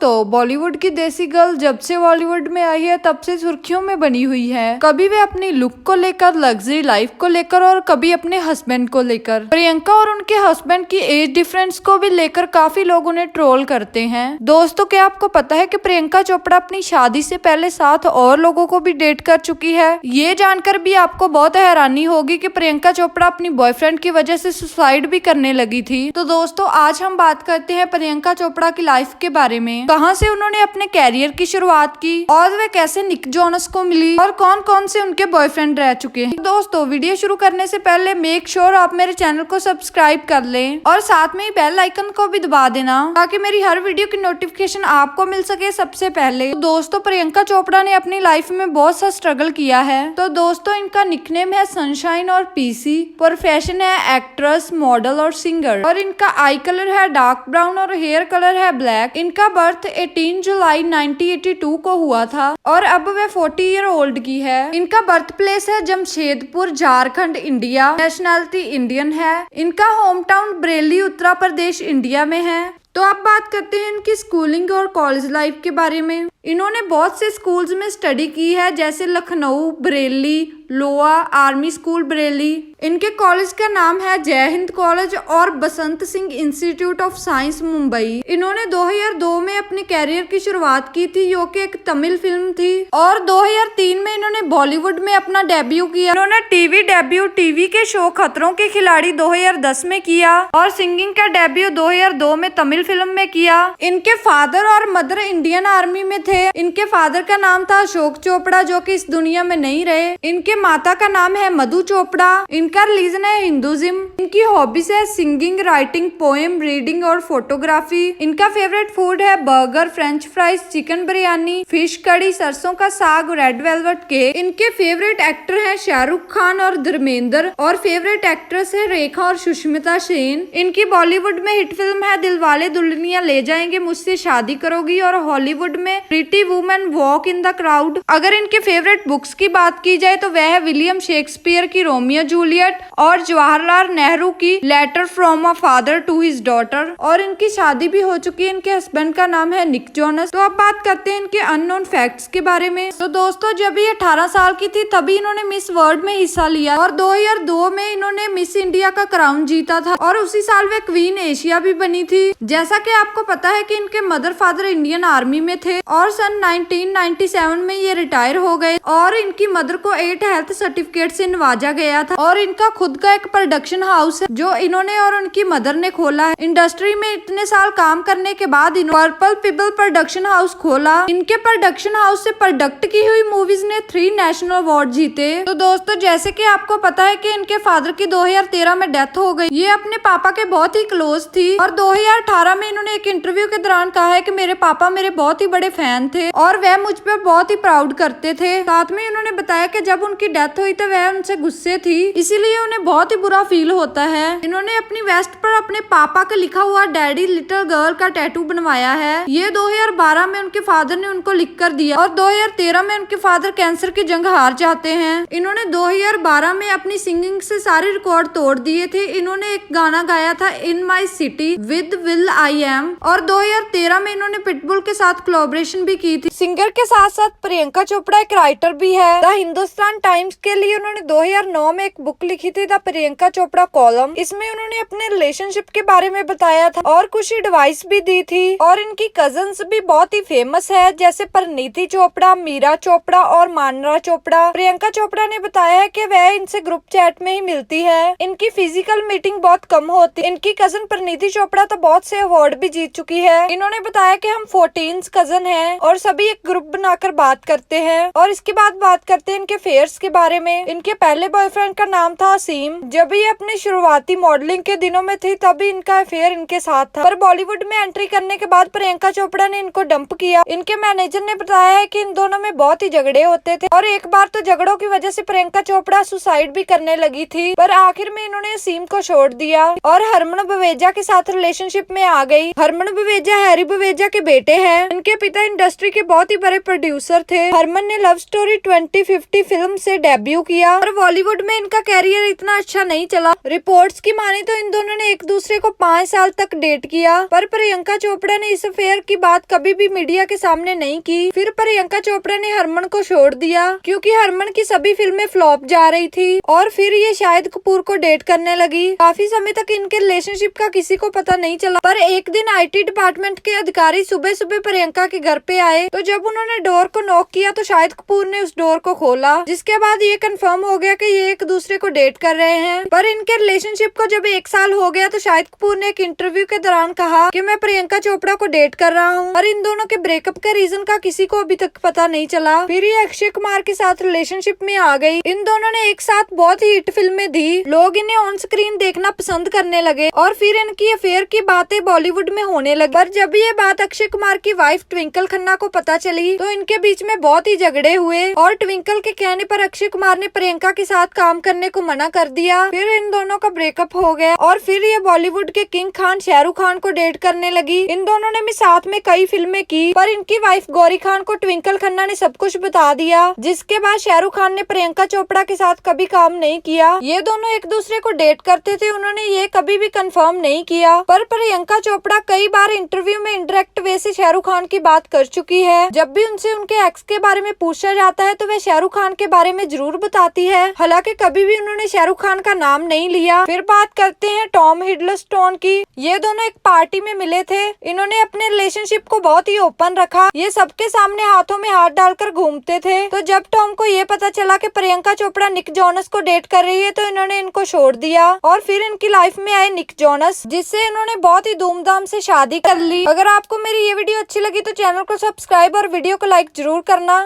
तो बॉलीवुड की देसी गर्ल जब से बॉलीवुड में आई है तब से सुर्खियों में बनी हुई है। कभी वे अपनी लुक को लेकर, लग्जरी लाइफ को लेकर और कभी अपने हस्बैंड को लेकर। प्रियंका और उनके हस्बैंड की एज डिफरेंस को भी लेकर काफी लोग उन्हें ट्रोल करते हैं। दोस्तों, क्या आपको पता है कि प्रियंका चोपड़ा अपनी शादी से पहले 7 और लोगों को भी डेट कर चुकी है। ये जानकर भी आपको बहुत हैरानी होगी कि प्रियंका चोपड़ा अपनी बॉयफ्रेंड की वजह से सुसाइड भी करने लगी थी। तो दोस्तों, आज हम बात करते हैं प्रियंका चोपड़ा की लाइफ के बारे में। कहां से उन्होंने अपने कैरियर की शुरुआत की और वे कैसे निक जोनस को मिली और कौन कौन से उनके बॉयफ्रेंड रह चुके हैं। दोस्तों, वीडियो शुरू करने से पहले मेक श्योर आप मेरे चैनल को सब्सक्राइब कर लें और साथ में ही बेल आइकन को भी दबा देना ताकि मेरी हर वीडियो की नोटिफिकेशन आपको मिल सके सबसे पहले। तो दोस्तों, प्रियंका चोपड़ा ने अपनी लाइफ में बहुत सा स्ट्रगल किया है। तो दोस्तों, इनका निकनेम है सनशाइन और पीसी। प्रोफेशन है एक्ट्रेस, मॉडल और सिंगर और इनका आई कलर है डार्क ब्राउन और हेयर कलर है ब्लैक। इनका बर्थ 18 जुलाई 1982 को हुआ था और अब वे 40 ईयर ओल्ड की है। इनका बर्थ प्लेस है Jamshedpur, Jharkhand, India. Nationality Indian है। इनका home town Bareilly, Uttar Pradesh, India में है। तो अब बात करते हैं इनकी स्कूलिंग और कॉलेज लाइफ के बारे में। इन्होंने बहुत से स्कूल्स में स्टडी की है, जैसे लखनऊ, बरेली, लोआ, आर्मी स्कूल बरेली। इनके कॉलेज का नाम है जय हिंद कॉलेज और Basant Singh institute of science, Mumbai. इन्होंने 2002 में अपने कैरियर की शुरुआत की थी, जो कि एक तमिल फिल्म थी, और 2003 में इन्होंने बॉलीवुड में अपना डेब्यू किया। इन्होंने टीवी डेब्यू टीवी के शो खतरों के खिलाड़ी 2010 में किया और सिंगिंग का डेब्यू 2002 में तमिल फिल्म में किया। इनके फादर और मदर इंडियन आर्मी में थे। इनके फादर का नाम था अशोक चोपड़ा, जो कि इस दुनिया में नहीं रहे। इनके माता का नाम है मधु चोपड़ा। इनका रिलीजन है हिंदुइज्म। इनकी हॉबीज है सिंगिंग, राइटिंग, पोएम, रीडिंग और फोटोग्राफी। इनका फेवरेट फूड है burger, French fries, chicken biryani, fish कड़ी, सरसों का साग, रेड वेलवेट केक। इनके फेवरेट एक्टर है शाहरुख खान और धर्मेंद्र और फेवरेट एक्ट्रेस है रेखा और सुष्मिता सेन। इनकी बॉलीवुड में हिट फिल्म है दिलवाले दुल्हनिया ले जाएंगे, मुझसे शादी करोगी और हॉलीवुड में pretty women, walk in the crowd. अगर इनके फेवरेट बुक्स की बात की जाए तो वह है विलियम शेक्सपियर की रोमियो जूलियट और जवाहरलाल नेहरू की letter from a father to his daughter. और इनकी शादी भी हो चुकी है। इनके हस्बैंड का नाम है निक जोनस। तो अब बात करते हैं इनके अननोन फैक्ट्स के बारे में। तो दोस्तों, जब ये 18 साल की थी तभी इन्होंने मिस वर्ल्ड में हिस्सा लिया और 2002 में इन्होंने मिस इंडिया का क्राउन जीता था और उसी साल वे क्वीन एशिया भी बनी थी। जैसा कि आपको पता है कि इनके मदर फादर इंडियन आर्मी में थे और सन 1997 में ये रिटायर हो गए और इनकी मदर को 8 हेल्थ सर्टिफिकेट से नवाजा गया था। और इनका खुद का एक प्रोडक्शन हाउस है जो इन्होंने और उनकी मदर ने खोला है। इंडस्ट्री में इतने साल काम करने के बाद पर्पल पीपल प्रोडक्शन हाउस खोला। इनके प्रोडक्शन हाउस से प्रोडक्ट की हुई मूवीज ने 3 नेशनल अवार्ड जीते। तो दोस्तों, जैसे कि आपको पता है कि इनके फादर की 2013 में डेथ हो गई। ये अपने पापा के बहुत ही क्लोज थी और 2018 में इन्होंने एक इंटरव्यू के दौरान कहा है कि मेरे पापा मेरे बहुत ही बड़े फैन थे और वह मुझ पर बहुत ही प्राउड करते थे। साथ में उन्होंने बताया कि जब उनकी डेथ हुई तो वह उनसे गुस्से थी, इसीलिए उन्हें बहुत ही बुरा फील होता है। इन्होंने अपनी वेस्ट पर अपने पापा का लिखा हुआ डैडी लिटिल गर्ल का टैटू बनवाया है। ये 2012 में उनके फादर ने उनको लिख कर दिया और 2013 में उनके फादर कैंसर की जंग हार जाते हैं। इन्होंने 2012 में अपनी सिंगिंग से सारे रिकॉर्ड तोड़ दिए थे। इन्होंने एक गाना गाया था in my city with will I am और 2013 में इन्होंने पिटबुल के साथ कोलैबोरेशन भी की थी। सिंगर के साथ साथ प्रियंका चोपड़ा एक राइटर भी है। द हिंदुस्तान टाइम्स के लिए उन्होंने 2009 में एक बुक लिखी थी, द प्रियंका चोपड़ा कॉलम। इसमें उन्होंने अपने रिलेशनशिप के बारे में बताया था और कुछ एडवाइस भी दी थी। और इनकी कजन्स भी बहुत ही फेमस है, जैसे परिणीति चोपड़ा, मीरा चोपड़ा और मानरा चोपड़ा। प्रियंका चोपड़ा ने बताया है कि वह इनसे ग्रुप चैट में ही मिलती है। इनकी फिजिकल मीटिंग बहुत कम होती है। इनकी कजन परिणीति चोपड़ा तो बहुत से अवार्ड भी जीत चुकी है। इन्होंने बताया कि हम 14 कजन हैं और सभी एक ग्रुप बनाकर बात करते हैं। और इसके बाद बात करते हैं इनके फेयर्स के बारे में। इनके पहले बॉयफ्रेंड का नाम था असीम। जब ये अपने शुरुआती मॉडलिंग के दिनों में थी तभी इनका अफेयर इनके साथ था, पर बॉलीवुड में एंट्री करने के बाद प्रियंका चोपड़ा ने इनको डंप किया। इनके मैनेजर ने बताया है कि इन दोनों में बहुत ही झगड़े होते थे और एक बार तो झगड़ों की वजह से प्रियंका चोपड़ा सुसाइड भी करने लगी थी, पर आखिर में इन्होंने असीम को छोड़ दिया और हरमन बवेजा के साथ रिलेशनशिप में आ गई। हरमन बवेजा हैरी बवेजा के बेटे हैं। इनके पिता इंडस्ट्री के बहुत ही बड़े प्रोड्यूसर थे। हरमन ने लव स्टोरी 2050 फिल्म से डेब्यू किया और बॉलीवुड में इनका कैरियर इतना अच्छा नहीं चला। रिपोर्ट्स की माने तो इन दोनों ने एक दूसरे को 5 साल तक डेट किया, पर प्रियंका चोपड़ा ने इस अफेयर की बात कभी भी मीडिया के सामने नहीं की। फिर प्रियंका चोपड़ा ने हरमन को छोड़ दिया क्योंकि हरमन की सभी फिल्में फ्लॉप जा रही थी और फिर ये शाहिद कपूर को डेट करने लगी। काफी समय तक इनके रिलेशनशिप का किसी को पता नहीं चला, पर एक दिन IT डिपार्टमेंट के अधिकारी सुबह सुबह प्रियंका के घर पे आए, तो जब उन्होंने डोर को नॉक किया तो शाहिद कपूर ने उस डोर को खोला, जिसके बाद ये कंफर्म हो गया कि ये एक दूसरे को डेट कर रहे हैं। पर इनके रिलेशनशिप को जब 1 साल हो गया तो शाहिद कपूर ने एक इंटरव्यू के दौरान कहा कि मैं प्रियंका चोपड़ा को डेट कर रहा हूँ, और इन दोनों के ब्रेकअप के रीजन का किसी को अभी तक पता नहीं चला। फिर ये अक्षय कुमार के साथ रिलेशनशिप में आ गई। इन दोनों ने एक साथ बहुत ही हिट फिल्में दी, लोग इन्हें ऑन स्क्रीन देखना पसंद करने लगे और फिर इनकी अफेयर की बातें बॉलीवुड में होने लगी। पर जब ये बात अक्षय कुमार की वाइफ ट्विंकल खन्ना को पता चली तो इनके बीच में बहुत ही झगड़े हुए और ट्विंकल के कहने पर अक्षय कुमार ने प्रियंका के साथ काम करने को मना कर दिया। फिर इन दोनों का ब्रेकअप हो गया और फिर ये बॉलीवुड के किंग खान शाहरुख खान को डेट करने लगी। इन दोनों ने भी साथ में कई फिल्में की, पर इनकी वाइफ गौरी खान को ट्विंकल खन्ना ने सब कुछ बता दिया, जिसके बाद शाहरुख खान ने प्रियंका चोपड़ा के साथ कभी काम नहीं किया। ये दोनों एक दूसरे को डेट करते थे, उन्होंने ये कभी भी कंफर्म नहीं किया। पर प्रियंका चोपड़ा कई बार इंटरव्यू में इंडायरेक्ट वे से शाहरुख खान की बात कर चुकी है। जब भी उनसे उनके एक्स के बारे में पूछा जाता है तो वे शाहरुख खान के बारे में जरूर बताती है, हालांकि कभी भी उन्होंने शाहरुख खान का नाम नहीं लिया। फिर बात करते हैं टॉम हिडलस्टोन की। ये दोनों एक पार्टी में मिले थे। इन्होंने अपने रिलेशनशिप को बहुत ही ओपन रखा, ये सबके सामने हाथों में हाथ डालकर घूमते थे। तो जब टॉम को ये पता चला कि प्रियंका चोपड़ा निक जोनस को डेट कर रही है तो इन्होंने इनको छोड़ दिया और फिर इनकी लाइफ में आए निक जोनस, जिससे इन्होंने बहुत ही धूमधाम से शादी कर ली। अगर आपको मेरी ये वीडियो अच्छी लगी तो चैनल को सब्सक्राइब और वीडियो को लाइक जरूर करना।